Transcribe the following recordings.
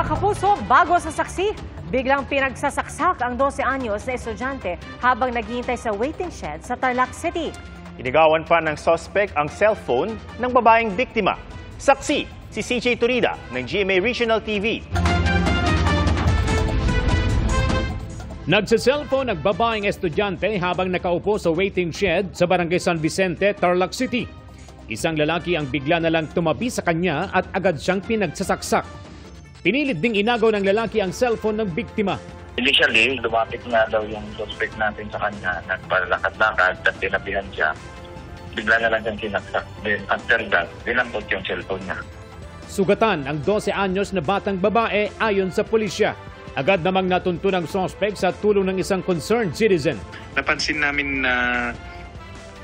Mga kapuso, bago sa saksi, biglang pinagsasaksak ang 12 anyos na estudyante habang naghihintay sa waiting shed sa Tarlac City. Inigawan pa ng suspect ang cellphone ng babaeng biktima. Saksi, si CJ Turida ng GMA Regional TV. Nagsa-cellphone ang babaeng estudyante habang nakaupo sa waiting shed sa Barangay San Vicente, Tarlac City. Isang lalaki ang bigla na lang tumabi sa kanya at agad siyang pinagsasaksak. Pinilit ding inagaw ng lalaki ang cellphone ng biktima. Initially, lumapit nga daw yung suspect natin sa kanya, nagpalakad-lakad at tinabihan siya. Bigla na lang siyang sinaksak. Then after that, dinampot yung cellphone niya. Sugatan ang 12 anyos na batang babae ayon sa pulisya. Agad namang natuntun ang suspect sa tulong ng isang concerned citizen. Napansin namin na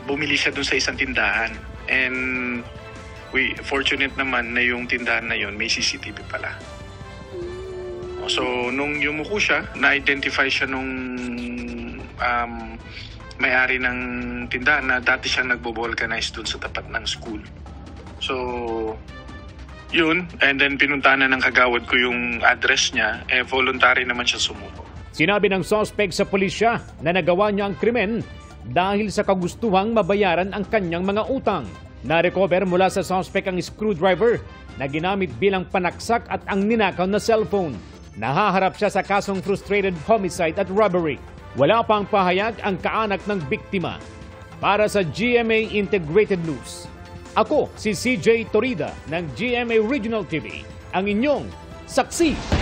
bumili siya dun sa isang tindahan. And fortunate naman na yung tindahan na yun may CCTV pala. So, nung yumuko siya, na-identify siya nung may-ari ng tindahan na dati siya nagbo-vulcanize dun sa tapat ng school. So, yun. And then pinuntahan na ng kagawad ko yung address niya. Voluntary naman siya sumuko. Sinabi ng suspect sa pulisya na nagawa niya ang krimen dahil sa kagustuhang mabayaran ang kanyang mga utang. Na-recover mula sa suspect ang screwdriver na ginamit bilang panaksak at ang ninakaw na cellphone. Nahaharap siya sa kasong frustrated homicide at robbery. Wala pang pahayag ang kaanak ng biktima. Para sa GMA Integrated News, ako si CJ Torida ng GMA Regional TV, ang inyong saksi.